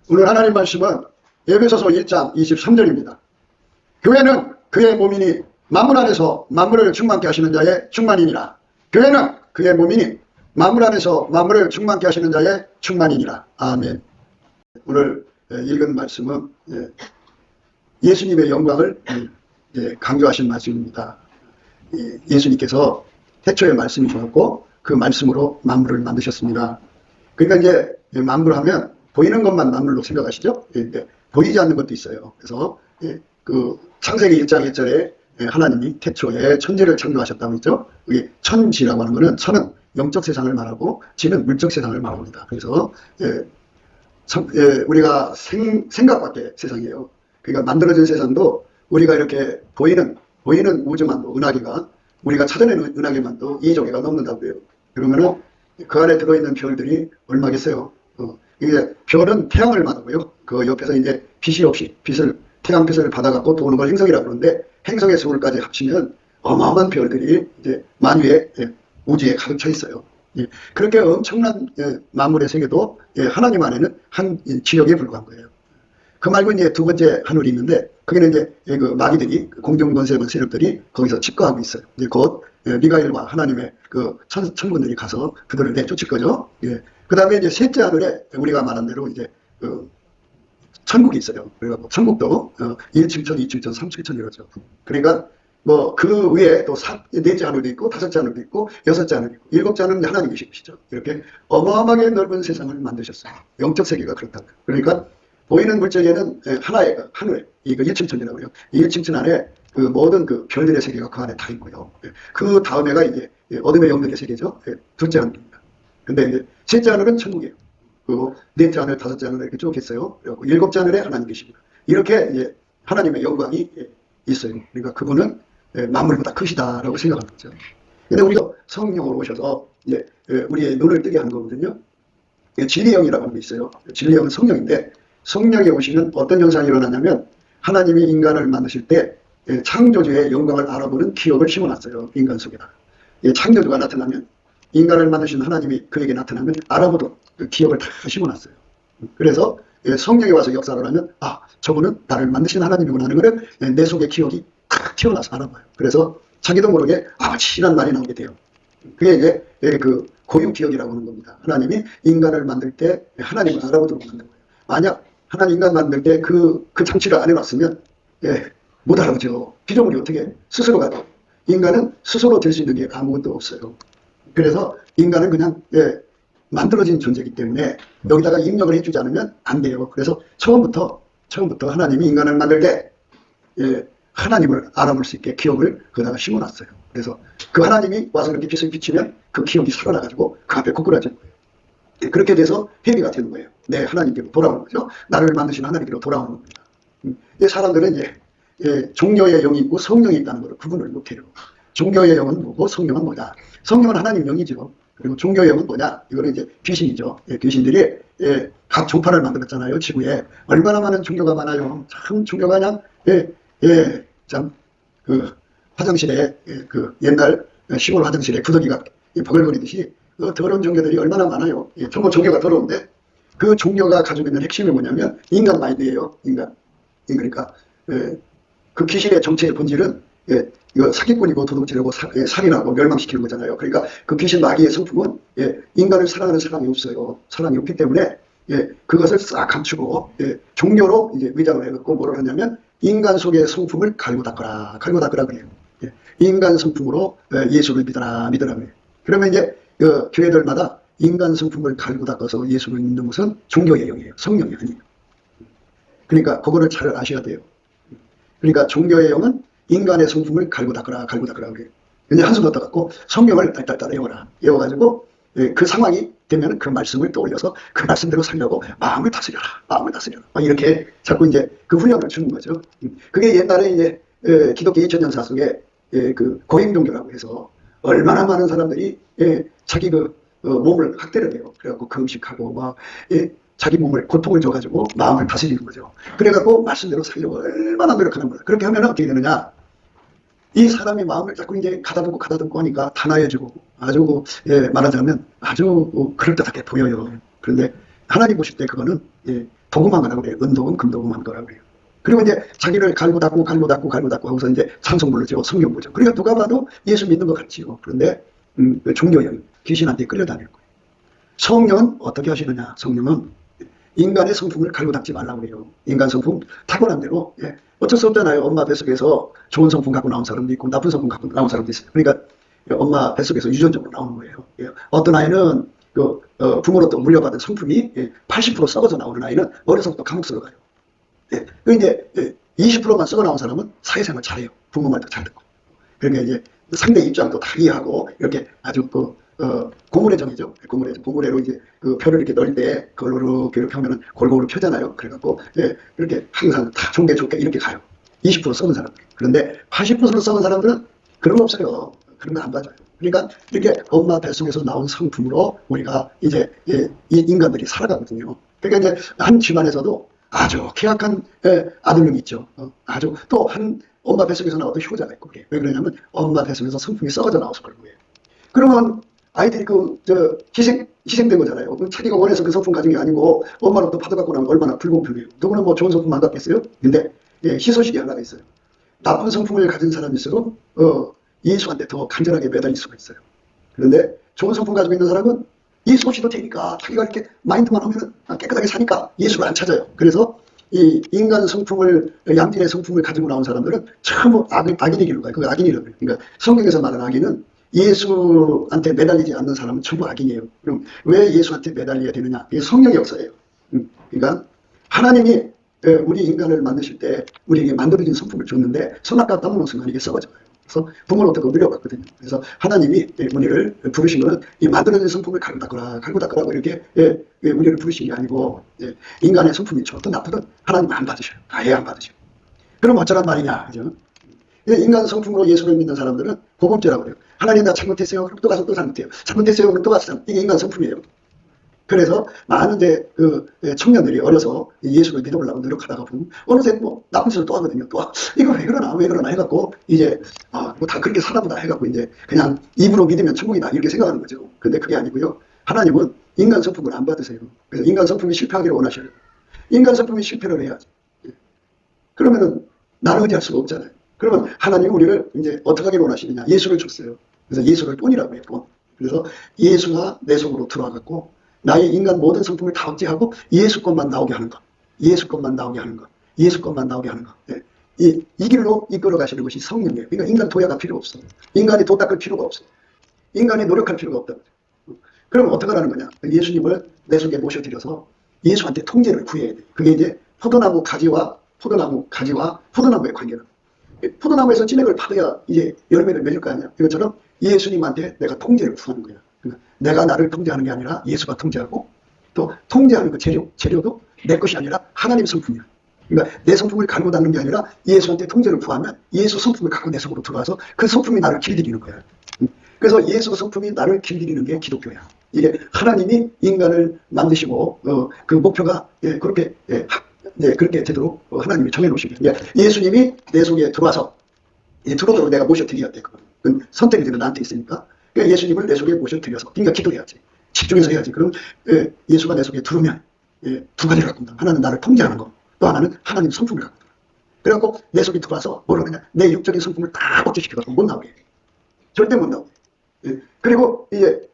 오늘 하나님 말씀은 에베소서 1장 23절입니다. 교회는 그의 몸이니 만물 안에서 만물을 충만케 하시는 자의 충만이니라. 교회는 그의 몸이니 만물 안에서 만물을 충만케 하시는 자의 충만이니라. 아멘. 오늘 읽은 말씀은 예수님의 영광을 강조하신 말씀입니다. 예수님께서 태초에 말씀이 좋았고 그 말씀으로 만물을 만드셨습니다. 그러니까 이제 만물하면 보이는 것만 만물로 생각하시죠? 보이지 않는 것도 있어요. 그래서 그 창세기 1장 1절에 하나님이 태초에 천지를 창조하셨다고 했죠. 천지라고 하는 것은 천은 영적 세상을 말하고 지는 물적 세상을 말합니다. 그래서 우리가 생각 밖의 세상이에요. 그러니까 만들어진 세상도 우리가 이렇게 보이는 우주만도 은하계가 우리가 찾아내는 은하계만도 2조개가 넘는다고 해요. 그러면은 그 안에 들어있는 별들이 얼마겠어요? 이게 별은 태양을 말하고요. 그 옆에서 이제 빛이 없이 태양빛을 받아갖고 도는 걸 행성이라고 그러는데 행성의 수를,까지 합치면 어마어마한 별들이 이제 만유의 우주에 가득 차 있어요. 그렇게 엄청난 만물의 세계도 하나님 안에는 한 지역에 불과한 거예요. 그 말고 이제 두 번째 하늘이 있는데 거기는 이제 그 마귀들이 공중권세권 세력들이 거기서 집거하고 있어요. 이제 곧 미가엘과 하나님의 그 천군들이 가서 그들을 내쫓을 거죠. 그 다음에 이제 셋째 하늘에 우리가 말한 대로 이제 그 천국이 있어요. 그래갖고 천국도 1층천, 2층천, 3층천 이러죠. 그러니까 뭐 그 위에 또 넷째 하늘도 있고 다섯째 하늘도 있고 여섯째 하늘도 있고 일곱째 하늘은 하나님 계시죠. 이렇게 어마어마하게 넓은 세상을 만드셨어요. 영적 세계가 그렇다. 그러니까 보이는 물질에는 하나의 하늘에 이거 1층천이라고 해요. 이 1층천 안에 그 모든 그 별들의 세계가 그 안에 다 있고요. 그 다음에가 이제 어둠의 영역의 세계죠. 둘째 하늘입니다. 근데 이제 셋째 하늘은 천국이에요. 그리고 넷째 하늘, 다섯째 하늘 이렇게 쭉 있어요. 그리고 일곱째 하늘에 하나님 계십니다. 이렇게 이제 하나님의 영광이 있어요. 그러니까 그분은 만물보다 크시다라고 생각하는 거죠. 근데 우리가 성령으로 오셔서 이제 우리의 눈을 뜨게 하는 거거든요. 진리영이라고 하는 게 있어요. 진리영은 성령인데 성령에 오시면 어떤 현상이 일어나냐면 하나님이 인간을 만드실 때 창조주의 영광을 알아보는 기억을 심어놨어요. 인간 속에다. 창조주가 나타나면 인간을 만드신 하나님이 그에게 나타나면 알아보도록 그 기억을 다 심어놨어요. 그래서 성령이 와서 역사를 하면 저분은 나를 만드신 하나님이구나 하는 것을 내 속에 기억이 탁 튀어나와서 알아봐요. 그래서 자기도 모르게 아버지라는 말이 나오게 돼요. 그게 이제 그 고유 기억이라고 하는 겁니다. 하나님이 인간을 만들 때 하나님을 알아보도록 만든 거예요. 만약 하나님 인간 만들 때 그 장치를 안 해놨으면 못 알아보죠. 피조물이 어떻게 스스로가 인간은 스스로 될 수 있는 게 아무것도 없어요. 그래서 인간은 그냥 만들어진 존재이기 때문에 여기다가 입력을 해주지 않으면 안 돼요. 그래서 처음부터 하나님이 인간을 만들 때 하나님을 알아볼 수 있게 기억을 거기다가 심어놨어요. 그래서 그 하나님이 와서 그렇게 빛을 비치면 그 기억이 살아나가지고 그 앞에 고꾸라지는 거예요. 그렇게 돼서 회개가 되는 거예요. 내 하나님께로 돌아오는 거죠. 나를 만드신 하나님께로 돌아오는 겁니다. 사람들은 종교의 영이 있고 성령이 있다는 걸 구분을 못해요. 종교의 영은 뭐고 성령은 뭐냐. 성령은 하나님 영이죠. 그리고 종교의 영은 뭐냐. 이거는 이제 귀신이죠. 귀신들이 각 종파를 만들었잖아요. 지구에. 얼마나 많은 종교가 많아요. 참 종교가 그냥 참 그 화장실에 그 옛날 시골 화장실에 구더기가 버글거리듯이 그 더러운 종교들이 얼마나 많아요. 전부 종교가 더러운데 그 종교가 가지고 있는 핵심이 뭐냐면 인간 마인드예요. 인간. 그러니까 그 귀신의 정체의 본질은 이거 사기꾼이고 도둑질하고 살인하고 멸망시키는 거잖아요. 그러니까 그 귀신 마귀의 성품은 인간을 사랑하는 사람이 없어요. 사람이 없기 때문에 그것을 싹 감추고 종교로 이제 위장을 해갖고 뭐를 하냐면 인간 속의 성품을 갈고 닦아라 그래요. 인간 성품으로 예수를 믿어라 그래요. 그러면 이제 그 교회들마다 인간 성품을 갈고 닦아서 예수를 믿는 것은 종교의 영이에요. 성령이 아니에요. 그러니까 그거를 잘 아셔야 돼요. 그러니까 종교의 영은 인간의 성품을 갈고 닦아라 그래요. 근데 한숨 더 떠갖고 성경을 딸딸딸 외워가지고 그 상황이 되면 그 말씀을 떠올려서 그 말씀대로 살려고 마음을 다스려라. 이렇게 자꾸 이제 그 훈련을 주는 거죠. 그게 옛날에 이제 기독교 2000년사 속에 그 고행 종교라고 해서 얼마나 많은 사람들이 자기 그 몸을 학대를 해요. 그래갖고 금식하고 막 자기 몸을 고통을 줘가지고 마음을 다스리는 거죠. 그래갖고 말씀대로 살려고 얼마나 노력하는 거예요. 그렇게 하면 어떻게 되느냐? 이 사람이 마음을 자꾸 이제 가다듬고 하니까 단아해지고 아주 말하자면 아주 그럴듯하게 보여요. 그런데 하나님 보실 때 그거는 도금한 거라고 그래요. 은도금, 금도금 한 거라고 그래요. 그리고 이제 자기를 갈고 닦고 하고서 이제 찬송부를 지고 성경 보죠. 그러니까 누가 봐도 예수 믿는 것 같지요. 그런데 그 종교형 귀신한테 끌려다닐 거예요. 성령은 어떻게 하시느냐? 성령은 인간의 성품을 갈고 닦지 말라고 그래요. 인간 성품 타고난 대로 어쩔 수 없잖아요. 엄마 뱃속에서 좋은 성품 갖고 나온 사람도 있고 나쁜 성품 갖고 나온 사람도 있어요. 그러니까 엄마 뱃속에서 유전적으로 나오는 거예요. 어떤 아이는 부모로부터 물려받은 성품이 80% 썩어서 나오는 아이는 어려서부터 감옥으로 가요. 그 이제 20%만 썩어 나온 사람은 사회생활 잘해요. 부모 말도 잘 듣고. 그러니까 이제 상대 입장도 다 이해하고 이렇게 아주 고물의 정이죠. 고물회로 이제 그 표를 이렇게 넣을 때 그걸로 이렇게 하면은 골고루 펴잖아요. 그래갖고 이렇게 항상 다 좋게 이렇게 가요. 20% 썩은 사람. 그런데 80% 썩은 사람들은 그런 거 없어요. 그런 거 안 봐줘요. 그러니까 이렇게 엄마 뱃속에서 나온 성품으로 우리가 이제 이 인간들이 살아가거든요. 그러니까 이제 한 집안에서도 아주 keak한 아들놈이 있죠. 아주 또 한 엄마 뱃속에서 나왔던 효자가 있고 그래요. 왜 그러냐면 엄마 뱃속에서 성품이 썩어져 나와서 그런 거예요. 그러면 아이들이 희생된 거잖아요. 자기가 원해서 그 성품 가진 게 아니고 엄마로부터 받아갖고 나면 얼마나 불공평해요. 누구나 뭐 좋은 성품 안 갖겠어요? 근데 희소식이 하나가 있어요. 나쁜 성품을 가진 사람일수록 예수한테 더 간절하게 매달릴 수가 있어요. 그런데 좋은 성품 가지고 있는 사람은 예수 없이도 되니까 자기가 이렇게 마인드만 하면 깨끗하게 사니까 예수를 안 찾아요. 그래서 이 인간 성품을 양질의 성품을 가지고 나온 사람들은 전부 악인이 기는 거예요. 그게 악인이라고 해요. 그러니까 성경에서 말하는 악인은 예수한테 매달리지 않는 사람은 전부 악인이에요. 그럼 왜 예수한테 매달려야 되느냐? 이게 성령의 역사예요. 그러니까 하나님이 우리 인간을 만드실 때 우리에게 만들어진 성품을 줬는데 선악과 따먹는 순간 이게 썩어져요. 그래서 부모로부터 누려봤거든요. 그래서 하나님이 우리를 부르신 것은 이 만들어진 성품을 갈고 닦으라고 이렇게 우리를 부르신 게 아니고 인간의 성품이 좋든 나쁘든 하나님 안 받으셔요. 아예 안 받으셔요. 그럼 어쩌란 말이냐? 그죠? 인간 성품으로 예수를 믿는 사람들은 고범죄라고 그래요. 하나님 나 잘못했어요. 그럼 또 가서 또 잘못해요. 잘못했어요. 그럼 또 가서 잘못. 이게 인간 성품이에요. 그래서 많은 청년들이 어려서 예수를 믿어보려고 노력하다가 보면 어느새 뭐 나쁜 짓을 또 하거든요. 또 이거 왜 그러나 해갖고 이제 뭐 다 그렇게 살아보다 해갖고 이제 그냥 입으로 믿으면 천국이다 이렇게 생각하는 거죠. 근데 그게 아니고요. 하나님은 인간 성품을 안 받으세요. 그래서 인간 성품이 실패하기를 원하셔요. 인간 성품이 실패를 해야지. 그러면은 나를 의지할 수가 없잖아요. 그러면 하나님은 우리를 이제 어떻게 하기를 원하시느냐? 예수를 줬어요. 그래서 예수를 본이라고 해요. 본. 그래서 예수가 내 속으로 들어와갖고 나의 인간 모든 성품을 다 억제하고 예수 것만 나오게 하는 것. 예수 것만 나오게 하는 것. 예수 것만 나오게 하는 것. 이 길로 이끌어 가시는 것이 성령이에요. 그러니까 인간 도야가 필요 없어. 인간이 도 닦을 필요가 없어. 인간이 노력할 필요가 없다. 그럼 어떻게 하라는 거냐? 예수님을 내 속에 모셔드려서 예수한테 통제를 구해야 돼. 그게 이제 포도나무 가지와 포도나무의 관계다. 포도나무에서 진액을 받아야 이제 열매를 맺을 거 아니야. 이것처럼 예수님한테 내가 통제를 구하는 거야. 그러니까 내가 나를 통제하는 게 아니라 예수가 통제하고 또 통제하는 그 재료도 내 것이 아니라 하나님 성품이야. 그러니까 내 성품을 갈고 닦는 게 아니라 예수한테 통제를 구하면 예수 성품을 갖고 내 속으로 들어와서 그 성품이 나를 길들이는 거야. 그래서 예수 성품이 나를 길들이는 게 기독교야. 이게 하나님이 인간을 만드시고 그 목표가 그렇게 그렇게 제대로 하나님이 정해놓으신 거예요. 예수님이 내 속에 들어와서 들어오도록 내가 모셔드려야 돼. 그건 선택이 나한테 있으니까. 그러니까 예수님을 내 속에 모셔드려서 그러니까 기도해야지. 집중해서 해야지. 그럼 예수가 내 속에 들어오면 두 가지를 갖고 있다. 하나는 나를 통제하는 거. 또 하나는 하나님 성품을 갖고 있다. 그래갖고 내 속에 들어와서 뭐라 그러냐. 내 육적인 성품을 다 억제시켜갖고 못 나오게. 절대 못 나오게. 그리고 이제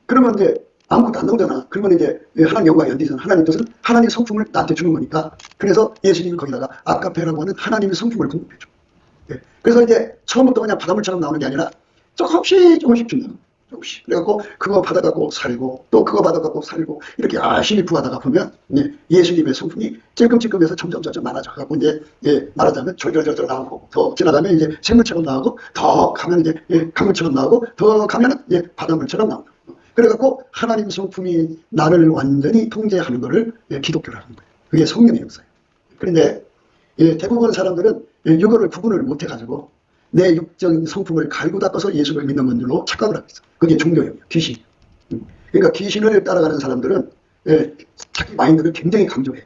그러면 이제 아무것도 안 나오잖아. 그러면 이제 하나님 영광이 안 되잖아. 하나님 뜻은 하나님 성품을 나한테 주는 거니까. 그래서 예수님이 거기다가 아가페라고 하는 하나님의 성품을 공급해줘. 그래서 이제 처음부터 그냥 바닷물처럼 나오는 게 아니라 조금씩 준다. 조금씩. 그래갖고 그거 받아갖고 살고 또 그거 받아갖고 살고 이렇게 열심히 구하다가 보면 예수님의 성품이 찔끔찔끔해서 점점 많아져갖고 이제 말하자면 졸졸졸 나오고 더 지나가면 이제 생물처럼 나오고 더 가면 이제 강물처럼 나오고 더 가면은 이제 바닷물처럼 나온다. 그래갖고 하나님 성품이 나를 완전히 통제하는 것을 기독교라는 거예요. 그게 성령의 역사예요. 그런데 대부분 사람들은 이거를 구분을 못해가지고 내 육적인 성품을 갈고 닦아서 예수를 믿는 건 줄로 착각을 하고 있어. 그게 종교예요. 귀신. 그러니까 귀신을 따라가는 사람들은 자기 마인드를 굉장히 강조해.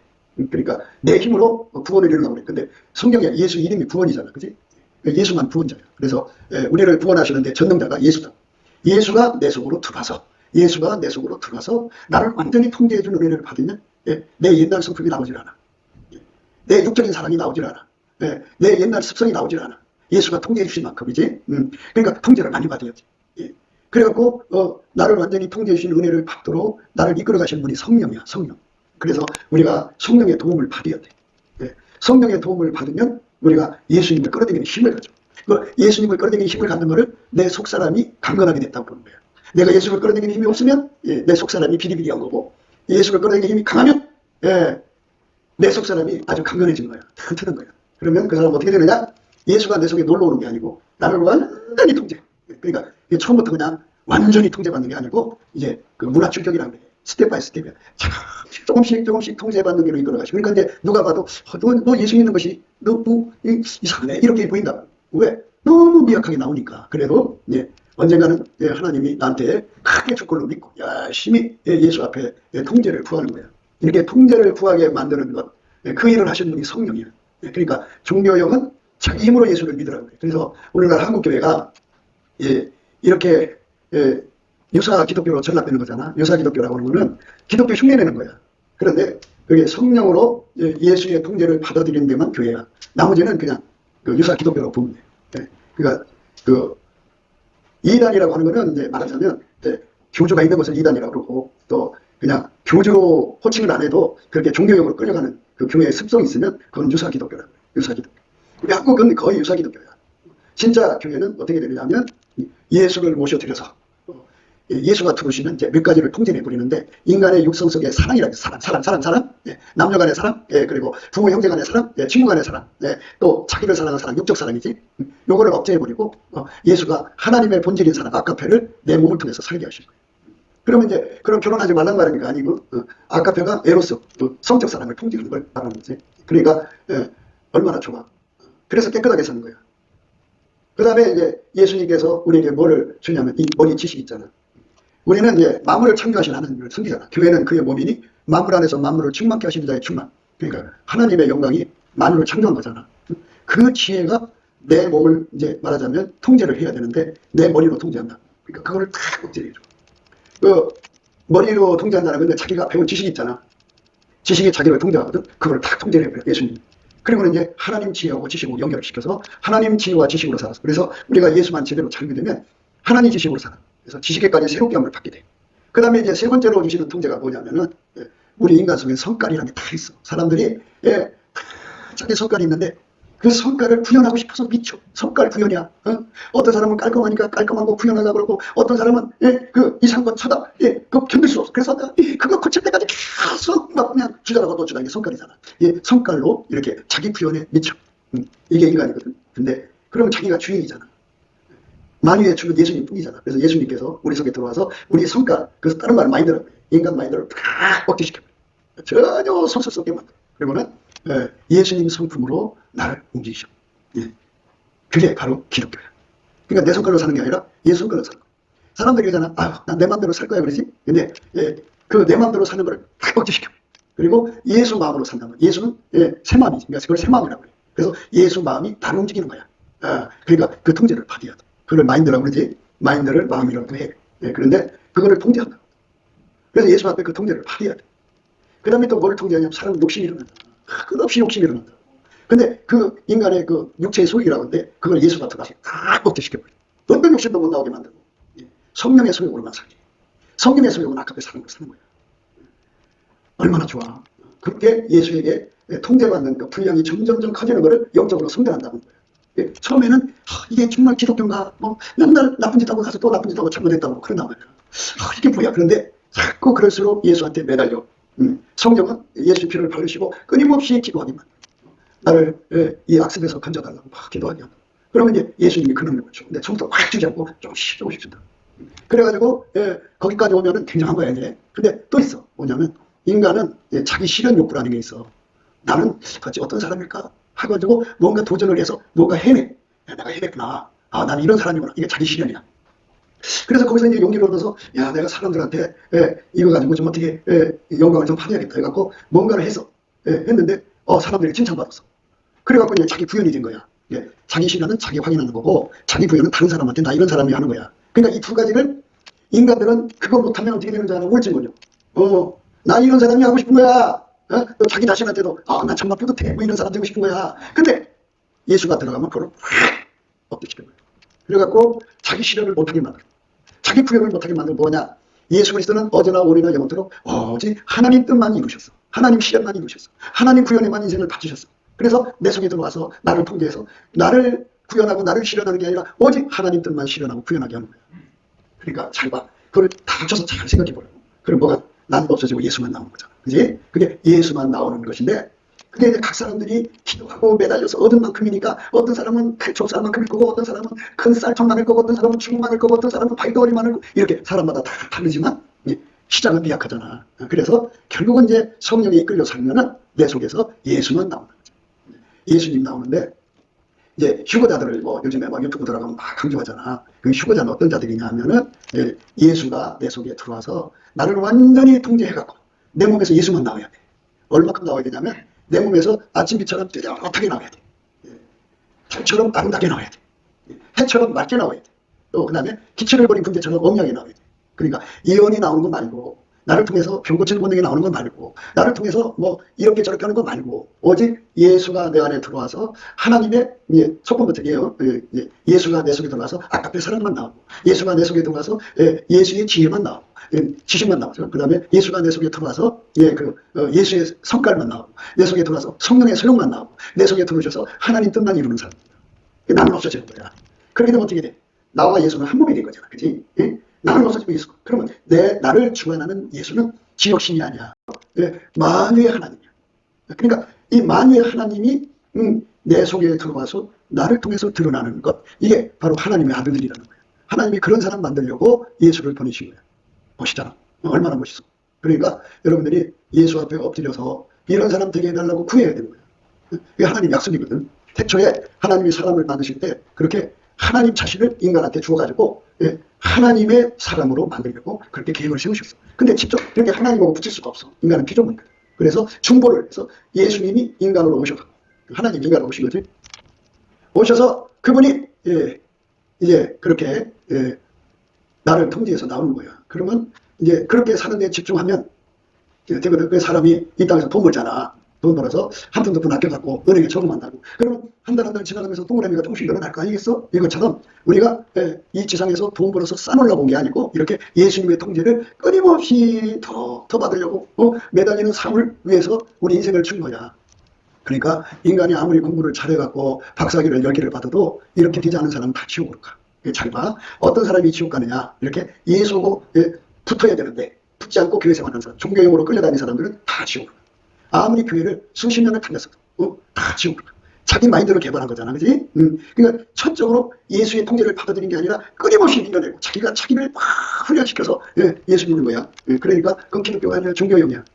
그러니까 내 힘으로 구원을 이루려고 그래. 근데 성경에 예수 이름이 구원이잖아. 그지? 예수만 구원자야. 그래서 우리를 구원하시는데 전능자가 예수다. 예수가 내 속으로 들어와서 나를 완전히 통제해주는 은혜를 받으면 예, 내 옛날 성품이 나오질 않아. 예, 내 육적인 사랑이 나오질 않아. 예, 내 옛날 습성이 나오질 않아. 예수가 통제해 주신 만큼이지. 그러니까 통제를 많이 받아야지. 예. 그래갖고 나를 완전히 통제해 주신 은혜를 받도록 나를 이끌어 가시는 분이 성령이야. 성령. 그래서 우리가 성령의 도움을 받아야 돼. 예. 성령의 도움을 받으면 우리가 예수님을 끌어당기는 힘을 가져. 예수님을 끌어당기는 힘을 갖는 것을 내 속사람이 강건하게 됐다고 보는 거야. 내가 예수를 끌어당기는 힘이 없으면 내 속사람이 비리비리한 거고, 예수를 끌어당기는 힘이 강하면 내 속사람이 아주 강건해진 거야. 튼튼한 거야. 그러면 그 사람은 어떻게 되느냐? 예수가 내 속에 놀러 오는 게 아니고 나를 완전히 통제. 그러니까 처음부터 그냥 완전히 통제받는 게 아니고 이제 그 문화 출격이라는 게 스텝 바이 스텝이야. 조금씩 통제받는 길로 이끌어가시고. 그러니까 이제 누가 봐도 너 예수 믿는 것이 너무 이상하네 이렇게 보인다. 왜? 너무 미약하게 나오니까. 그래도 언젠가는 하나님이 나한테 크게 족골로 믿고 열심히 예수 앞에 통제를 구하는 거야. 이렇게 통제를 구하게 만드는 것, 그 일을 하시는 분이 성령이야. 그러니까 종교형은 자기 힘으로 예수를 믿으라고 그래. 그래서 오늘날 한국교회가 이렇게 유사 기독교로 전락되는 거잖아. 유사 기독교라고 하는 거는 기독교 흉내내는 거야. 그런데 그게 성령으로 예수의 통제를 받아들이는 데만 교회야. 나머지는 그냥 그 유사 기독교라고 보면 돼. 그러니까 그 이단이라고 하는 거는 이제 말하자면 교주가 있는 것을 이단이라고 그러고, 또 그냥 교주로 호칭을 안 해도 그렇게 종교용으로 끌려가는 그 교회의 습성이 있으면 그건 유사 기독교라고 해요. 유사 기독교. 우리 한국은 거의 유사 기독교야. 진짜 교회는 어떻게 되느냐면 예수를 모셔드려서 예수가 들어오시면 이제 몇 가지를 통제해 버리는데, 인간의 육성 속에 사랑이라는 사랑, 남녀 간의 사랑, 그리고 부모 형제 간의 사랑, 친구 간의 사랑, 또 자기를 사랑하는 사랑, 육적 사랑이지. 요거를 억제해 버리고 예수가 하나님의 본질인 사랑, 아가페를 내 몸을 통해서 살게 하신 거예요. 그러면 이제 그럼 결혼하지 말란 말인 게 아니고 아가페가 에로스, 성적 사랑을 통제하는 걸 말하는 거지. 그러니까 얼마나 좋아. 그래서 깨끗하게 사는 거야. 그 다음에 이제 예수님께서 우리에게 뭐를 주냐면 이 머리 지식 있잖아. 우리는 이제 만물을 창조하신 하나님을 섬기잖아. 교회는 그의 몸이니 만물 안에서 만물을 충만케 하시는 자의 충만. 그러니까 하나님의 영광이 만물을 창조한 거잖아. 그 지혜가 내 몸을 이제 말하자면 통제를 해야 되는데 내 머리로 통제한다. 그러니까 그거를 탁 억제해줘. 그 머리로 통제한다는 건 자기가 배운 지식이 있잖아. 지식이 자기를 통제하거든. 그걸 탁 통제를 해버려 예수님. 그리고는 이제 하나님 지혜하고 지식으로 연결을 시켜서 하나님 지혜와 지식으로 살았어. 그래서 우리가 예수만 제대로 잘 믿으면 하나님 지식으로 살아. 그래서 지식에까지 새롭게 함을 받게 돼. 그 다음에 이제 세 번째로 주시는 통제가 뭐냐면은 우리 인간 속에 성깔이라는 게 다 있어. 사람들이 다 자기 성깔이 있는데 그 성깔을 구현하고 싶어서 미쳐. 성깔 구현이야. 어떤 사람은 깔끔하니까 깔끔한 거 구현하려고 그러고, 어떤 사람은 그 이상한 쳐다 그거 견딜 수 없어. 그래서 그거 고칠 때까지 계속 막 그냥 주저하고 또 주저하는 게 성깔이잖아. 성깔로 이렇게 자기 구현에 미쳐. 이게 인간이거든. 근데 그러면 자기가 주인이잖아. 만유의 주는 예수님 뿐이잖아. 그래서 예수님께서 우리 속에 들어와서 우리 성깔, 그래서 다른 말 마인드를, 인간 마인드를 다 억제시켜. 전혀 소설 속에 만들어. 그리고는 예수님 성품으로 나를 움직이셔. 그게 바로 기독교야. 그러니까 내 성깔로 사는 게 아니라 예수 성깔로 사는 거야. 사람들이 그러잖아. 난 내 마음대로 살 거야 그러지. 근데 그 내 마음대로 사는 걸 다 억제시켜. 그리고 예수 마음으로 산다면, 예수는 새 마음이지. 그러니까 그걸 새 마음이라고 그래. 그래서 예수 마음이 나를 움직이는 거야. 그러니까 그 통제를 받아야 돼. 그걸 마인드라고 그러지. 마인드를 마음이라고 해. 그런데 그거를 통제한다. 그래서 예수 앞에 그 통제를 받아야 돼. 그 다음에 또 뭘 통제하냐면 사람은 욕심이 일어난다. 끝없이 욕심이 일어난다. 근데 그 인간의 그 육체의 소유라고 하는데 그걸 예수가 들어가서 다 억제시켜버려. 어떤 욕심도 못 나오게 만들고 성령의 소욕으로만 살게. 성령의 소욕은 아깝게 사는 걸 사는 거야. 얼마나 좋아. 그렇게 예수에게 통제받는 그 분량이 점점점 커지는 것을 영적으로 성장한다는 거야. 처음에는 이게 정말 기독교인가, 맨날 나쁜 짓 하고 가서 또 나쁜 짓 하고 잘못했다고 그런단 말이야. 이게 뭐야. 그런데 자꾸 그럴수록 예수한테 매달려. 성령은 예수 피를 바르시고 끊임없이 기도하기만. 나를 이 악습에서 건져달라고 막 기도하게 한다. 그러면 이제 예수님이 그 능력을 줘. 근데 처음부터 확 주지 않고 조금씩 준다. 그래가지고 거기까지 오면은 굉장한 거야 이제. 근데 또 있어. 뭐냐면 인간은 자기 실현 욕구라는 게 있어. 나는 같이 어떤 사람일까 해가지고 뭔가 도전을 해서 뭔가 해내. 내가 해냈구나. 나는 이런 사람이구나. 이게 자기 실현이야. 그래서 거기서 이제 용기를 얻어서 내가 사람들한테 이거 가지고 좀 어떻게 영광을 좀 받아야겠다 해갖고 뭔가를 해서 했는데 사람들이 칭찬받았어. 그래갖고 이제 자기 구현이 된 거야. 자기 신화는 자기 확인하는 거고 자기 부여는 다른 사람한테 나 이런 사람이 하는 거야. 그러니까 이 두 가지를 인간들은 그거 못하면 어떻게 되는 줄 알아? 우울증 걸려. 나 이런 사람이 하고 싶은 거야. 또 자기 자신한테도 나 정말 뿌듯해. 뭐 이런 사람 되고 싶은 거야. 근데 예수가 들어가면 그걸 확 엎드시는 거예요. 그래갖고 자기 실현을 못하게 만들어. 자기 구현을 못하게 만들어 뭐냐? 예수 그리스도는 어제나 오늘이나 영원토록 오직 하나님 뜻만 이루셨어. 하나님 실현만 이루셨어. 하나님 구현에만 인생을 바치셨어. 그래서 내 속에 들어와서 나를 통제해서 나를 구현하고 나를 실현하는 게 아니라 오직 하나님 뜻만 실현하고 구현하게 하는 거야. 그러니까 잘 봐. 그걸 다 합쳐서 잘 생각해 보라고. 그럼 뭐가 난 없어지고 예수만 나오는 거잖아. 그지? 그게 예수만 나오는 것인데 그게 이제 각 사람들이 기도하고 매달려서 얻은 만큼이니까 어떤 사람은 큰 좁쌀만큼일 거고 어떤 사람은 큰 쌀통만일 거고 어떤 사람은 중만일 거고 어떤 사람은 바위덩어리만일 거고 이렇게 사람마다 다 다르지만 시작은 미약하잖아. 그래서 결국은 이제 성령에 이끌려 살면은 내 속에서 예수만 나오는 거죠. 예수님 나오는데 이제 휴거자들을 뭐 요즘에 막 유튜브 들어가면 막 강조하잖아. 그 휴거자는 어떤 자들이냐 하면은 예수가 내 속에 들어와서 나를 완전히 통제해갖고 내 몸에서 예수만 나와야 돼. 얼마큼 나와야 되냐면 내 몸에서 아침비처럼 뚜렷하게 나와야 돼. 달처럼 아름답게 나와야 돼. 해처럼 맑게 나와야 돼. 또 그 다음에 기체를 버린 군대처럼 엄하게 나와야 돼. 그러니까 예언이 나오는 거 말고 나를 통해서 병 고치는 본능이 나오는 거 말고 나를 통해서 뭐 이렇게 저렇게 하는 거 말고 오직 예수가 내 안에 들어와서 하나님의 첫 번째예요. 예수가 내 속에 들어와서 아깝게 사랑만 나오고 예수가 내 속에 들어와서 예수의 지혜만 나오고 지식만 나오죠. 그 다음에 예수가 내 속에 들어와서 예수의 성깔만 나오고 내 속에 들어와서 성령의 소용만 나오고 내 속에 들어오셔서 하나님 뜻만 이루는 사람. 나는 없어지는 거야. 그렇게 되면 어떻게 돼? 나와 예수는 한 몸이 된 거잖아. 그치? 나는 없어지고 예수. 그러면 나를 주관하는 예수는 지역신이 아니야. 만유의 하나님이야. 그러니까 이 만유의 하나님이 내 속에 들어와서 나를 통해서 드러나는 것. 이게 바로 하나님의 아들들이라는 거야. 하나님이 그런 사람 만들려고 예수를 보내신 거야. 멋있잖아. 얼마나 멋있어. 그러니까 여러분들이 예수 앞에 엎드려서 이런 사람 되게 해달라고 구해야 되는 거야. 이게 하나님 약속이거든. 태초에 하나님이 사람을 만드실 때 그렇게 하나님 자신을 인간한테 주어가지고 하나님의 사람으로 만들려고 그렇게 계획을 세우셨어. 근데 직접 이렇게 하나님하고 붙일 수가 없어. 인간은 피조물이거든. 그래서 중보를 해서 예수님이 인간으로 오셔서 하나님 인간으로 오신 거지. 오셔서 그분이 이제 그렇게 나를 통제해서 나오는 거야. 그러면 이제 그렇게 사는 데 집중하면 되거든. 그 사람이 이 땅에서 돈 벌잖아. 돈 벌어서 한 푼 두 푼 아껴갖고 은행에 저금한다고. 그러면 한 달 한 달 지나가면서 동그라미가 조금씩 늘어날 거 아니겠어? 이것처럼 우리가 이 지상에서 돈 벌어서 쌓으려고 온 게 아니고 이렇게 예수님의 통제를 끊임없이 더 받으려고 매달리는 삶을 위해서 우리 인생을 준 거야. 그러니까 인간이 아무리 공부를 잘해갖고 박사학위를 10개를 받아도 이렇게 되지 않은 사람은 다 지옥으로 가. 잘 봐. 어떤 사람이 지옥 가느냐. 이렇게 예수하고 붙어야 되는데 붙지 않고 교회 생활하는 사람, 종교용으로 끌려다니는 사람들은 다 지옥으로 가. 아무리 교회를 수십 년을 다녔어도 다 지옥으로 가. 자기 마인드를 개발한 거잖아. 그지? 그러니까 첫적으로 예수의 통제를 받아들인 게 아니라 끊임없이 밀어내고 자기가 자기를 막 훈련시켜서 예수 믿는 거야. 그러니까 그건 기독교가 아니라 종교용이야.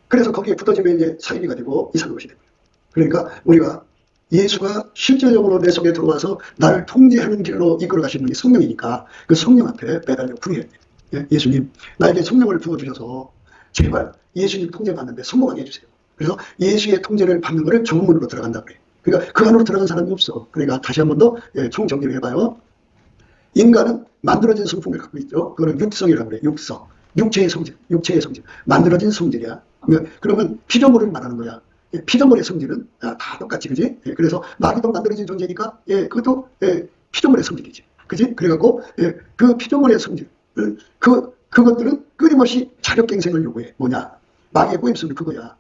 그래서 거기에 붙어지면 이제 사이비가 되고 이상한 것이 됩니다. 그러니까 우리가 예수가 실제적으로 내 속에 들어와서 나를 통제하는 길로 이끌어 가시는 분이 성령이니까 그 성령 앞에 매달려 구해야 돼. 예수님, 나에게 성령을 부어주셔서 제발 예수님 통제 받는데 성공하게 해주세요. 그래서 예수의 통제를 받는 거를 정문으로 들어간다 그래. 그러니까 그 안으로 들어간 사람이 없어. 그러니까 다시 한 번 더 총정리를 해봐요. 인간은 만들어진 성품을 갖고 있죠. 그거는 육성이라고 그래. 육성. 육체의 성질. 육체의 성질. 만들어진 성질이야. 그러면 피조물을 말하는 거야. 피조물의 성질은 다 똑같지, 그지? 그래서 나비도 만들어진 존재니까 그것도 피조물의 성질이지. 그지? 그래갖고 그 피조물의 성질. 그것들은 끊임없이 자력갱생을 요구해. 뭐냐? 마귀의 꼬임성이 그거야.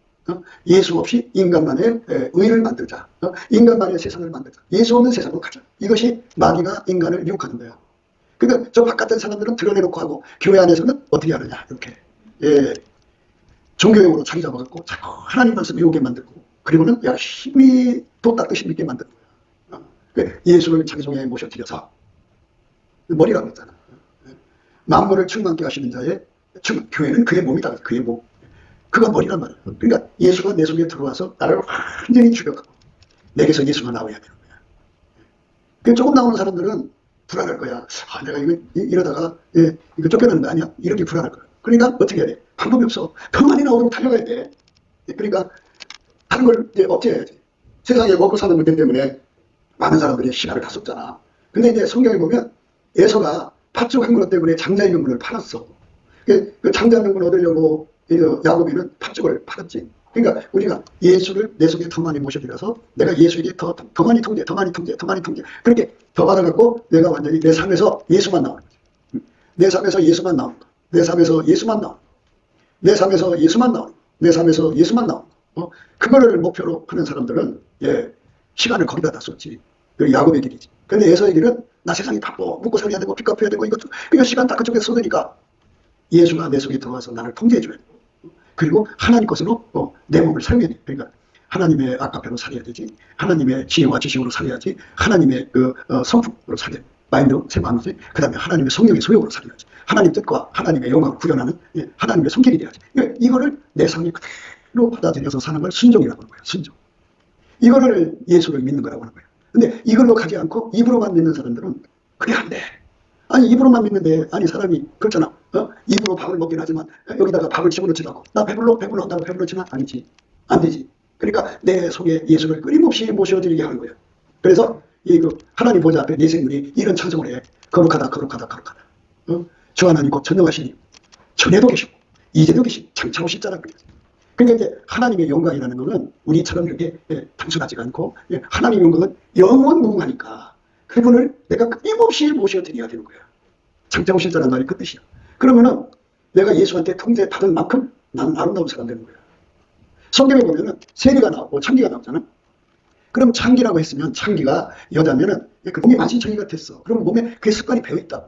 예수 없이 인간만의 의를 만들자. 인간만의 세상을 만들자. 예수 없는 세상으로 가자. 이것이 마귀가 인간을 유혹하는 거야. 그러니까 저 바깥의 사람들은 드러내놓고 하고 교회 안에서는 어떻게 하느냐. 이렇게. 종교용으로 자기 잡아갖고 자꾸 하나님 말씀 외우게 만들고 그리고는 열심히 돈 닦듯이 믿게 만드는 거야. 예수를 자기 속에 모셔드려서 머리라고 했잖아. 만물을 충만케 하시는 자의 교회는 그의 몸이다. 그의 몸. 그가 머리란 말이야. 그러니까 예수가 내 속에 들어와서 나를 완전히 죽여가고 내게서 예수가 나와야 되는 거야. 그 조금 나오는 사람들은 불안할 거야. 내가 이러다가 이거 쫓겨나는 거 아니야? 이렇게 불안할 거야. 그러니까 어떻게 해야 돼? 방법이 없어. 더 많이 나오도록 달려가야 돼. 그러니까 다른 걸 이제 억제해야지. 세상에 먹고 사는 문제 때문에 많은 사람들이 신화를 다 썼잖아. 근데 이제 성경에 보면 에서가 팥죽 한 그릇 때문에 장자의 명분을 팔았어. 그 장자명분 얻으려고 야곱이는 팥죽을 팔았지. 그러니까 우리가 예수를 내 속에 더 많이 모셔들여서 내가 예수에게 더 많이 통제, 더 많이 통제, 더 많이 통제. 그렇게 더 받아갖고 내가 완전히 내 삶에서 예수만 나오는 거지. 내 삶에서 예수만 나오는 거. 내 삶에서 예수만 나오는 거. 내 삶에서 예수만 나오는 거. 내 삶에서 예수만 나오는 거. 그거를 목표로 하는 사람들은 시간을 거기다 다 쏟지. 그 야곱의 길이지. 근데 에서의 길은 나 세상이 바빠. 먹고 살아야 되고 빚 갚아야 되고 이것도 그러니까 시간 다 그쪽에 쏟으니까 예수가 내 속에 들어와서 나를 통제해줘야 돼. 그리고 하나님 것으로 내 몸을 살려야 돼. 그러니까 하나님의 아까페로 살아야 되지. 하나님의 지혜와 지식으로 살아야지. 하나님의 성품으로 살아야 돼. 마인드, 생각하면서 그 다음에 하나님의 성령의 소욕으로 살아야지. 하나님 뜻과 하나님의 영광을 구현하는 하나님의 성격이 돼야지. 이거를 내 삶에 그대로 받아들여서 사는 걸 순종이라고 하는 거야. 순종. 이거를 예수를 믿는 거라고 하는 거야. 근데 이걸로 가지 않고 입으로만 믿는 사람들은 그게 안 돼. 아니 입으로만 믿는데 아니 사람이 그렇잖아. 입으로 밥을 먹긴 하지만 여기다가 밥을 집어넣지 않고 나 배불러 한다고 배불러지나 아니지. 안 되지. 그러니까 내 속에 예수를 끊임없이 모셔드리게 하는 거예요. 그래서 하나님 보좌 앞에 내 생물이 이런 찬송을 해. 거룩하다 거룩하다 거룩하다. 주 하나님 곧 전능하시니 전에도 계시고 이제도 계시고 장차 오실 자라 그래요. 그러니까 이제 하나님의 영광이라는 것은 우리처럼 이렇게 단순하지가 않고 하나님의 영광은 영원 무궁하니까 그분을 내가 끊임없이 모셔드려야 되는 거야. 장차 오실 자라는 말이 그 뜻이야. 그러면은 내가 예수한테 통제받은 만큼 나는 아름다운 사람 되는 거야. 성경에 보면은 세리가 나오고 창기가 나오잖아. 그럼 창기라고 했으면 창기가 여자면은 그 몸이 만신창이가 됐어. 그럼 몸에 그게 습관이 배어있다.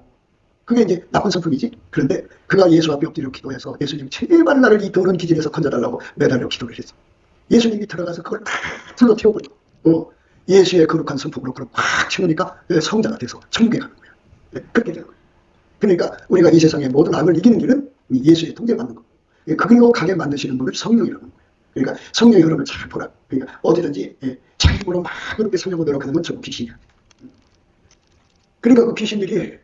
그게 이제 나쁜 성품이지. 그런데 그가 예수 앞에 엎드려 기도해서 예수님 제발 나를 이 더러운 기질에서 건져달라고 매달려 기도를 했어. 예수님이 들어가서 그걸 다 불러 태워버리고 예수의 거룩한 성품으로 그걸 팍 채우니까 성자가 돼서 천국에 가는 거야. 그렇게 되는 거야. 그러니까 우리가 이 세상의 모든 악을 이기는 길은 예수의 통제를 받는 거. 그 길로 가게 만드시는 분을 성령이라고 하는 거예요. 그러니까 성령의 흐름을 잘 보라. 그러니까 어디든지 자기 힘으로 막 그렇게 살려고 노력하는 건 전부 귀신이야. 그러니까 그 귀신들이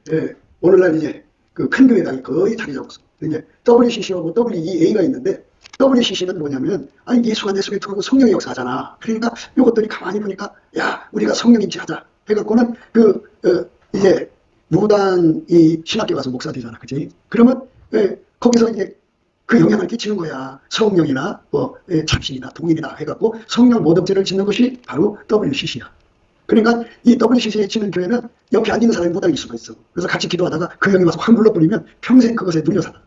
오늘날 이제 그 큰 교회당이 거의 자리 잡았어. 이제 WCC하고 WEA가 있는데 WCC는 뭐냐면 아니 예수가 내 속에 들어오고 성령의 역사하잖아. 그러니까 이것들이 가만히 보니까 야 우리가 성령 임재하자 해갖고는 이제 무당 이 신학교 가서 목사 되잖아, 그치? 그러면 거기서 이제 그 영향을 끼치는 거야. 성령이나 참신이나 동인이나 해갖고 성령 모독죄를 짓는 것이 바로 WCC야. 그러니까 이 WCC에 치는 교회는 옆에 앉는 사람이 무당일 수가 있어. 그래서 같이 기도하다가 그 형이 와서 확 눌러버리면 평생 그것에 눌려 살아.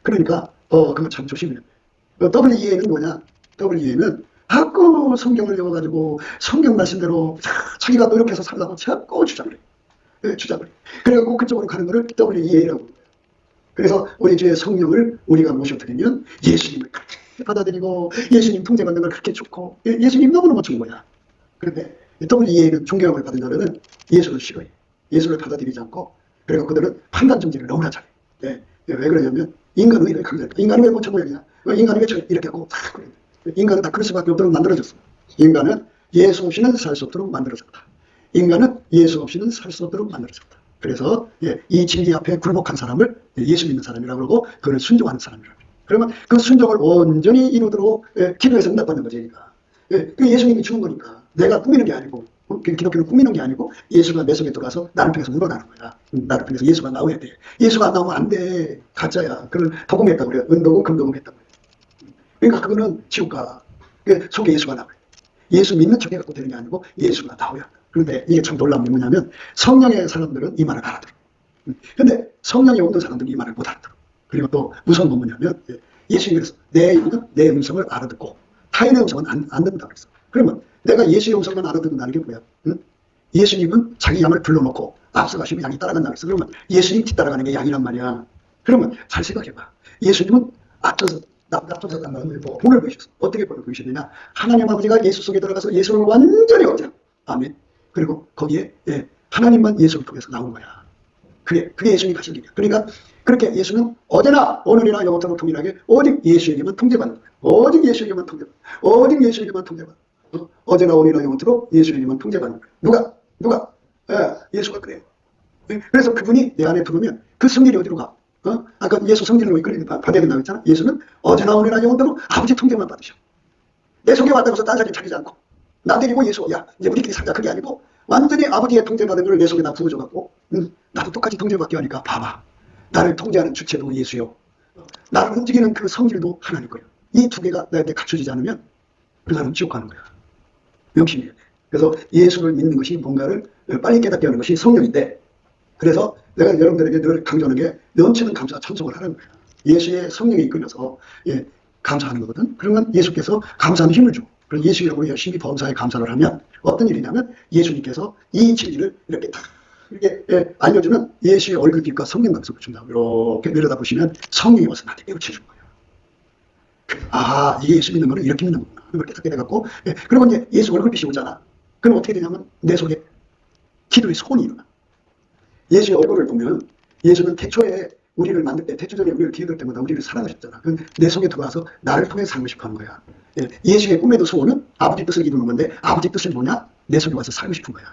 그러니까 그거 참 조심해요. WEA는 뭐냐? WEA는 자꾸 성경을 읽어가지고 성경 말씀대로 자기가 노력해서 살라고 자꾸 주장을 해. 주장을 해. 그래갖고 그쪽으로 가는 거를 WEA라고. 그래서 우리 주의 성령을 우리가 모셔드리면 예수님을 그렇게 받아들이고 예수님 통제받는 걸 그렇게 좋고 예수님 너무너무 좋은 거야. 그런데 WEA는 존경을 받은 자들은 예수를 싫어해. 예수를 받아들이지 않고 그리고 그들은 판단 정지를 너무나 잘해. 왜 그러냐면 인간 의를 강조해. 인간이 왜 못참 모양이냐? 인간이 왜 이렇게 하고 다 그래. 인간은 다 그럴 수밖에 없도록 만들어졌어. 인간은 예수 없이는 살 수 없도록 만들어졌다. 인간은 예수 없이는 살 수 없도록 만들어졌다. 그래서 이 진리 앞에 굴복한 사람을 예수 믿는 사람이라고 그러고 그를 순종하는 사람이라고 그래요. 그러면 그 순종을 온전히 이루도록 기도해서 응답받는 거지. 그 예수님이 주는 거니까 내가 꾸미는 게 아니고 기독교는 꾸미는 게 아니고 예수가 내 속에 들어가서 나를 통해서 우러나는 거야. 나를 통해서 예수가 나와야 돼. 예수가 안 나오면 안 돼. 가짜야. 그걸 도금했다고 그래요. 은도금 금도금 했다고 그래요. 그러니까 그거는 지옥가 속에 예수가 나와요. 예수 믿는 척 해갖고 되는 게 아니고 예수가 나와야 돼. 그런데 이게 참 놀라운 게 뭐냐면 성령의 사람들은 이 말을 알아들어. 근데 성령이 없는 사람들은 이 말을 못 알아들어. 그리고 또 무서운 건 뭐냐면 예수님이 그래서 내 음성을 알아듣고 타인의 음성은 안 듣는다 그랬어. 그러면 내가 예수의 음성만 알아듣는다는 게 뭐야? 응? 예수님은 자기 양을 불러놓고 앞서가시면 양이 따라간다 그랬어. 그러면 예수님 뒤따라가는 게 양이란 말이야. 그러면 잘 생각해봐. 예수님은 앞서서 간다는 걸 본을 보이셨어. 어떻게 본을 보이셨느냐? 하나님 아버지가 예수 속에 들어가서 예수를 완전히 얻자. 아멘. 그리고 거기에 하나님만 예수를 통해서 나온 거야. 그게 예수님 하신 일이야. 그러니까 그렇게 예수는 어제나 오늘이나 영원토록 동일하게 오직 예수에게만 통제받는 거야. 오직 예수에게만 통제받는 거야. 오직 예수에게만 통제받는 거야. 어제나 오늘이나 영원토록 예수에게만 통제받는 거야. 누가? 예수가 그래요. 그래서 그분이 내 안에 들어오면 그 성질이 어디로 가? 아까 예수 성질로 이끌려 받아야 된다고 했잖아. 예수는 어제나 오늘이나 영원토록 아버지 통제만 받으셔. 내 속에 왔다고 해서 딴 사람 차리지 않고 나 데리고 예수 이제 우리끼리 살자 그게 아니고 완전히 아버지의 통제받은 걸 내 속에 다 부어줘갖고 나도 똑같이 통제받게 하니까 봐봐. 나를 통제하는 주체도 예수요. 나를 움직이는 그 성질도 하나님 거예요. 이 두 개가 나한테 갖춰지지 않으면 그 사람은 지옥 가는 거야. 명심해야 돼. 그래서 예수를 믿는 것이 뭔가를 빨리 깨닫게 하는 것이 성령인데, 그래서 내가 여러분들에게 늘 강조하는 게 넘치는 감사와 찬송을 하는 거야. 예수의 성령이 이끌려서 감사하는 거거든. 그러면 예수께서 감사하는 힘을 주고, 그럼 예수라고 열심히 범사에 감사를 하면 어떤 일이냐면 예수님께서 이 진리를 이렇게 다 이렇게 알려주는 예수의 얼굴빛과 성령 감성을 준다고 이렇게 내려다보시면 성령이 와서 나한테 깨우쳐주는 거예요. 아, 이 예수 믿는 거는 이렇게 믿는 거구나. 그렇게 듣게 돼갖고, 그리고 이제 예수 얼굴빛이 오잖아. 그럼 어떻게 되냐면 내 속에 기도의 소원이 일어나. 예수의 얼굴을 보면 예수는 태초에 우리를 만들 때, 태초전에 우리를 기억할 때마다 우리를 사랑하셨잖아. 그럼 내 속에 들어와서 나를 통해 살고 싶어 하는 거야. 예수의 꿈에도 소원은 아버지 뜻을 이루는 건데, 아버지 뜻은 뭐냐? 내 속에 와서 살고 싶은 거야.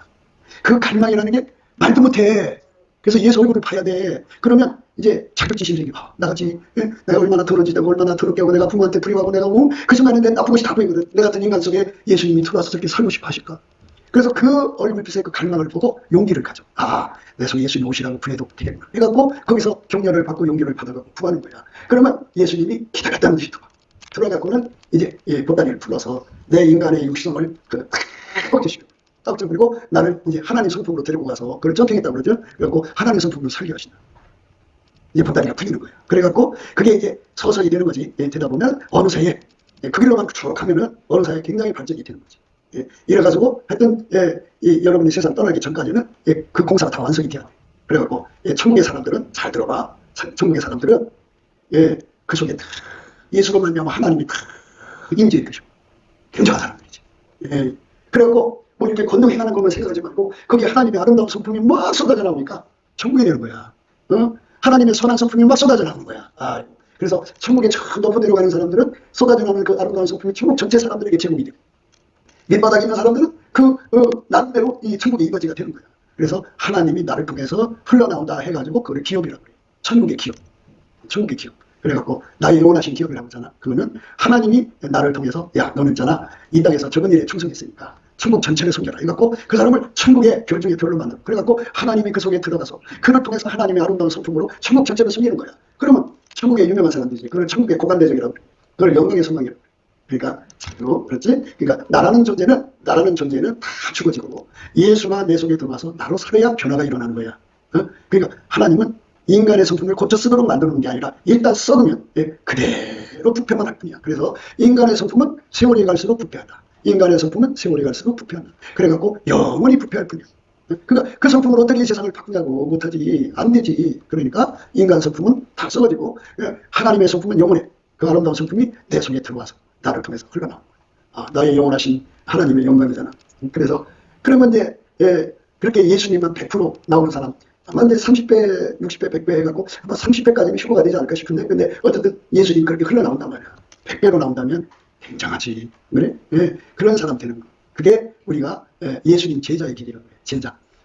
그 갈망이라는 게 말도 못해. 그래서 예수 얼굴을 봐야 돼. 그러면 이제 자격지심이 생겨. 나같이 내가 얼마나 더러운지, 내가 얼마나 더럽게 하고, 내가 부모한테 불효하고, 내가 그 순간에 내 나쁜 것이 다 보이거든. 내 같은 인간 속에 예수님이 들어와서 저렇게 살고 싶어 하실까? 그래서 그 얼굴빛의 그 갈망을 보고 용기를 가져. 아, 내 속에 예수님 오시라고 구해도 되겠구나. 해갖고 거기서 격려를 받고 용기를 받아가고 구하는 거야. 그러면 예수님이 기다렸다는 듯이 들어가고는 이제 보따리를 풀어서 내 인간의 육성을 꺾으시고, 그리고 나를 이제 하나님 성품으로 데리고 가서 그걸 점핑했다고 그러죠. 그래갖고 하나님 성품으로 살게 하신다. 이제 보따리가 풀리는 거예요. 그래갖고 그게 이제 서서히 되는 거지. 되다 보면 어느 사이에 그 길로만 쭉 가면은 어느 사이에 굉장히 발전이 되는 거지. 이래가지고 하여튼 여러분이 세상 떠나기 전까지는 그 공사가 다 완성이 돼야 돼. 그래갖고 천국의 사람들은 잘 들어봐. 천국의 사람들은 그 속에 예수로 말미암아 하나님이 임재해 계시고 굉장한 사람들이지. 그래갖고 뭐 이렇게 건너 행하는 것만 생각하지 말고 거기 하나님의 아름다운 성품이 막 쏟아져 나오니까 천국이 되는 거야. 하나님의 선한 성품이 막 쏟아져 나오는 거야. 그래서 천국에 저 높아 내려가는 사람들은 쏟아져 나오는 그 아름다운 성품이 천국 전체 사람들에게 제공이 되고, 밑바닥에 있는 사람들은 나름대로 이 천국의 이거지가 되는 거야. 그래서 하나님이 나를 통해서 흘러나온다 해가지고 그걸 기업이라고 그래요. 천국의 기업. 천국의 기업. 그래갖고 나의 영원하신 기업이라고 하잖아. 그거는 하나님이 나를 통해서 야, 너는 있잖아. 이 땅에서 적은 일에 충성했으니까 천국 전체를 섬겨라. 해갖고 그 사람을 천국의 별 중에 별로 만들어. 그래갖고 하나님이 그 속에 들어가서 그를 통해서 하나님의 아름다운 성품으로 천국 전체를 섬기는 거야. 그러면 천국의 유명한 사람들이지. 그걸 천국의 고관대적이라고 그래. 그걸 영광의 소망이라고 그래. 그러니까 그렇지? 그러니까 나라는 존재는 다 죽어지고 예수가 내 속에 들어와서 나로 살아야 변화가 일어나는 거야. 그러니까 하나님은 인간의 성품을 고쳐 쓰도록 만드는 게 아니라 일단 썩으면 그대로 부패만 할 뿐이야. 그래서 인간의 성품은 세월이 갈수록 부패한다. 인간의 성품은 세월이 갈수록 부패한다. 그래갖고 영원히 부패할 뿐이야. 그러니까 그 성품을 어떻게 세상을 바꾸냐고 못하지. 안 되지. 그러니까 인간 성품은 다 썩어지고 하나님의 성품은 영원해. 그 아름다운 성품이 내 속에 들어와서 나를 통해서 흘러나오는 거야. 나의 영원하신 하나님의 영광이잖아. 그래서 그러면 이제 그렇게 예수님만 100% 나오는 사람 아마 이제 30배, 60배, 100배 해갖고 아마 30배까지는 휴거가 되지 않을까 싶은데, 근데 어쨌든 예수님 그렇게 흘러나온단 말이야. 100배로 나온다면 굉장하지. 그래? 그런 사람 되는 거. 그게 우리가 예수님 제자의 길이라고 그래.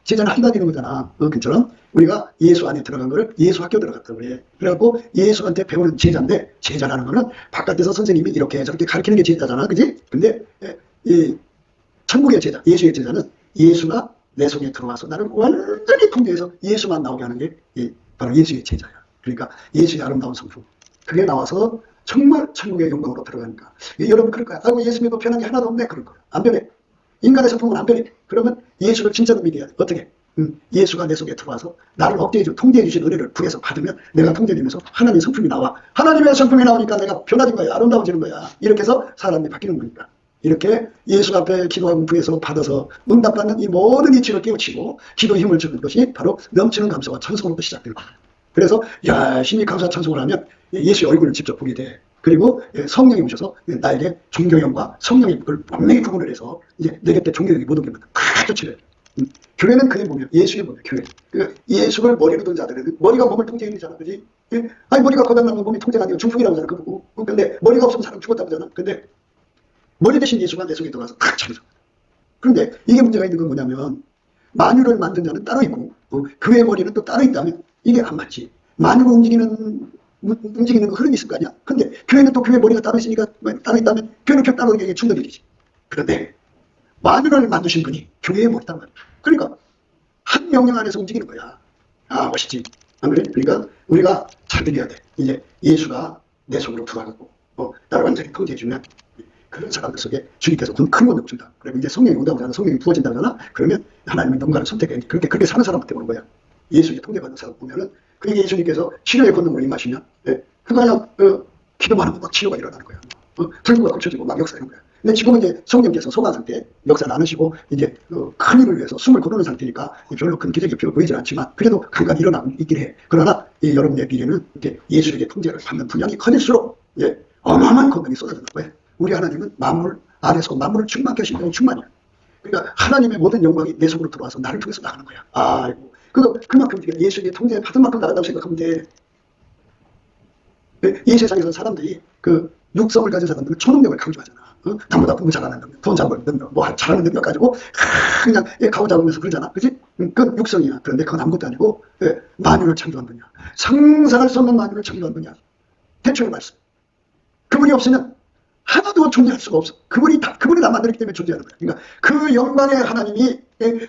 제자는 한 다니는 거잖아. 그처럼 우리가 예수 안에 들어간 거를 예수 학교 들어갔다고 그래. 그래갖고 예수한테 배우는 제자인데, 제자라는 거는 바깥에서 선생님이 이렇게 저렇게 가르치는 게 제자잖아. 그지? 근데 이 천국의 제자, 예수의 제자는 예수가 내 속에 들어와서 나를 완전히 통제해서 예수만 나오게 하는 게 바로 예수의 제자야. 그러니까 예수의 아름다운 성품. 그게 나와서 정말 천국의 영광으로 들어가니까. 여러분 그럴 거야. 아이고 예수 믿고 변한 게 하나도 없네. 그럴 거야. 안 변해. 인간의 성품은 안 변해. 그러면 예수를 진짜로 믿어야 돼. 어떻게? 예수가 내 속에 들어와서 나를 통제해 주신 은혜를 부에서 받으면 내가 통제되면서 하나님의 성품이 나와. 하나님의 성품이 나오니까 내가 변화된 거야. 아름다워지는 거야. 이렇게 해서 사람이 바뀌는 거니까. 이렇게 예수 앞에 기도하고 부에서 받아서 응답받는 이 모든 이치를 깨우치고 기도의 힘을 주는 것이 바로 넘치는 감사와 찬송으로부터 시작될 거야. 그래서 열심히 감사 찬송을 하면 예수의 얼굴을 직접 보게 돼. 그리고 성령이 오셔서 나에게 종교형과 성령의 그걸 분명히 구분을 해서 이제 내 곁에 종교형이 못 오게 만든 아주 치료해. 교회는 그게 뭐냐? 예수의 뭐냐? 교회. 그 예수를 머리로 둔 자들은 머리가 몸을 통제하는 거잖아, 그지? 아니 머리가 고장나면 몸이 통제가 안 되고 중풍이라고 하잖아, 그거 보고. 근데 머리가 없으면 사람 죽었다고 하잖아. 근데 머리 대신 예수가 내 속에 들어가서 탁 차려줘. 그런데 이게 문제가 있는 건 뭐냐면 만유를 만든 자는 따로 있고 그의 머리는 또 따로 있다면 이게 안 맞지. 만유를 움직이는 그 흐름이 있을 거 아니야. 근데 교회는 또 교회 머리가 따로 있으니까 따로 있다면 교회는 교 따로 이게 충돌이지. 그런데 만유를 만드신 분이 교회의 머리단 말이야. 그러니까 한 명령 안에서 움직이는 거야. 멋있지. 안 그래? 그러니까 우리가 잘 들려야 돼. 이제 예수가 내 속으로 들어가고 나를 완전히 통제해주면 그런 사람들 속에 주님께서 큰 권력을 준다. 그리고 이제 성령이 온다고 하잖아. 성령이 부어진다잖아. 그러면 하나님이 누군가를 선택해. 그렇게 사는 사람한테 오는 거야. 예수에 통제받는 사람 보면은 그게 예수님께서 치료의 권능을 임하시면 그냥 기도만 하면 막 치료가 일어나는 거야. 불구가 고쳐지고 막 역사하는 거야. 근데 지금은 이제 성령께서 소강 상태에 역사를 안 하시고 이제 큰 일을 위해서 숨을 고르는 상태니까 별로 큰 기적이 별로 보이지 않지만 그래도 간간히 일어나고 있긴 해. 그러나 여러분의 미래는 이제 예수에게 통제를 받는 분량이 커질수록 어마어마한 권능이 쏟아지는 거예요. 우리 하나님은 만물 안에서 만물을 충만케 하시는 충만이야. 그러니까 하나님의 모든 영광이 내 속으로 들어와서 나를 통해서 나가는 거야. 아이고. 그만큼 예수에게 통제 받은 만큼 나간다고 생각하면 돼. 이 세상에서 사람들이 그 육성을 가진 사람들은 초능력을 강조하잖아. 나보다 공부 잘하는 능력, 돈 잡는 능력, 뭐 잘하는 능력 가지고 그냥 가오 잡으면서 그러잖아. 그지? 그건 육성이야. 그런데 그건 아무것도 아니고 만유를 창조한 분이야. 상상할 수 없는 만유를 창조한 분이야. 대충의 말씀. 그분이 없으면 하나도 존재할 수가 없어. 그분이 다 만들었기 때문에 존재하는 거야. 그러니까 그 영광의 하나님이,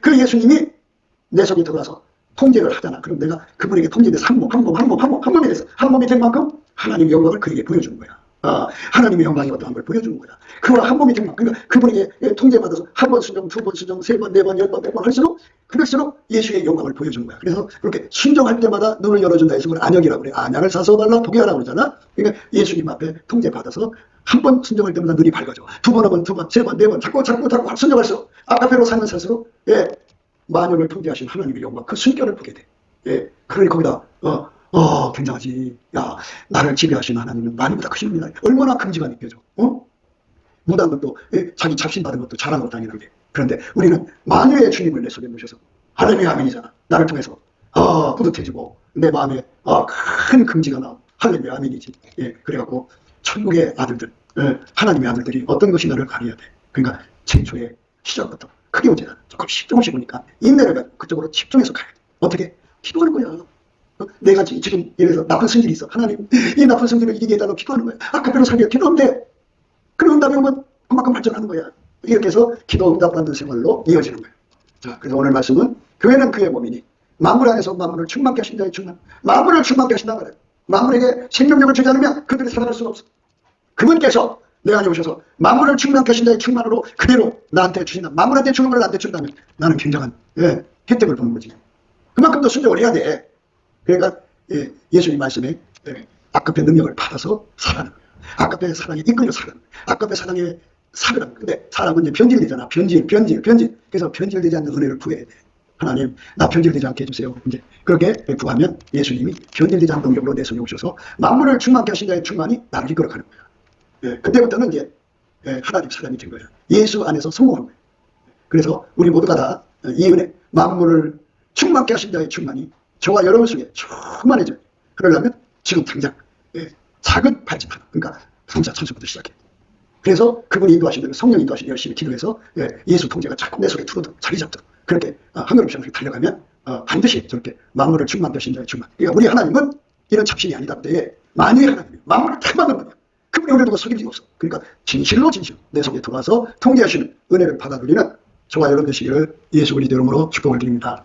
그 예수님이 내 속에 들어와서 통제를 하잖아. 그럼 내가 그분에게 통제돼서 한 몸이 돼서 한 몸이 된 만큼 하나님의 영광을 그에게 보여주는 거야. 하나님의 영광이 어떠한 걸 보여주는 거야. 그와 한 몸이 된 만큼, 그러니까 그분에게 통제받아서 한 번 순종, 두 번 순종, 세 번, 네 번, 열 번, 백 번 할수록 그럴수록 예수의 영광을 보여주는 거야. 그래서 그렇게 순종할 때마다 눈을 열어준다 해서 그걸 안역이라고 그래. 안약을 사서 달라 포기하라고 그러잖아. 그러니까 예수님 앞에 통제받아서 한 번 순종할 때마다 눈이 밝아져. 두 번 하면 두 번, 세 번, 네 번, 자꾸 순종할수록 아까페로 살면 살수록 만유를 통제하신 하나님의 영광, 그 순결을 보게 돼. 그러니 거기다 굉장하지. 야, 나를 지배하신 하나님은 만유보다 크십니다. 얼마나 금지가 느껴져. 무단 것도 자기 잡신 받은 것도 잘하는 것도 아니는데. 그런데 우리는 만유의 주님을 내 속에 모셔서 하나님의 아멘이잖아. 나를 통해서 뿌듯해지고 내 마음에 큰 금지가 나. 할렐루야 아멘이지. 그래갖고 천국의 아들들, 하나님의 아들들이 어떤 것이 나를 가려야 돼. 그러니까 최초의 시작부터 크게 오잖아. 조금씩 오니까 인내를 가지고 그쪽으로 집중해서 가야 돼. 어떻게? 기도하는 거야. 내가 지금 예를 들어서 나쁜 성질이 있어. 하나님, 이 나쁜 성질을 이기게 해달라고 기도하는 거야. 아까대로 살게 기도하면 돼. 그런 다음에 오면 그만큼 발전하는 거야. 이렇게 해서 기도 응답받는 생활로 이어지는 거야. 자, 그래서 오늘 말씀은 교회는 그의 몸이니 만물 안에서 만물을 충만케 하신 자의 충만. 만물을 충만케 하신다 말이야. 만물에게 생명력을 주지 않으면 그들이 살아날 수가 없어. 그분께서 내 안에 오셔서 만물을 충만케 하신 자의 충만으로 그대로 나한테 주신다. 만물한테 주는 걸 나한테 준다면 나는 굉장한 혜택을 보는 거지. 그만큼 더 순종을 해야 돼. 그러니까 예수님 말씀에 아까페 능력을 받아서 살아가는 거야. 아까페 사랑에 이끌려 살아가는 거야. 아까페 사랑에 살아가는 거야. 근데 사람은 이제 변질되잖아. 변질. 그래서 변질되지 않는 은혜를 구해야 돼. 하나님, 나 변질되지 않게 해주세요. 이제 그렇게 구하면 예수님이 변질되지 않는 능력으로 내 속에 오셔서 만물을 충만케 하신 자의 충만이 나를 이끌어가는 거야. 그때부터는 이제 하나님 사람이 된 거야. 예수 안에서 성공한 거야. 그래서 우리 모두가 다 이 은혜, 만물을 충만케 하신 자의 충만이 저와 여러분 속에 충만해져요. 그러려면 지금 당장 작은 발집하는, 그러니까 감사 찬송부터 시작해. 그래서 그분이 인도하신 대로 성령 인도하신 열심히 기도해서 예수 통제가 자꾸 내 속에 들어오도록 자리 잡도록 그렇게 한 걸음씩 달려가면 반드시 저렇게 만물을 충만케 하신 자의 충만. 그러니까 우리 하나님은 이런 잡신이 아니다. 만유의 하나님이에요. 만물을 다 만든 분이야. 그분이 우리를 두고 속일 리가 없어. 그러니까 진실로 내 속에 들어와서 통제하시는 은혜를 받아 누리는 저와 여러분 되시기를 예수 그리스도 이름으로 축복을 드립니다.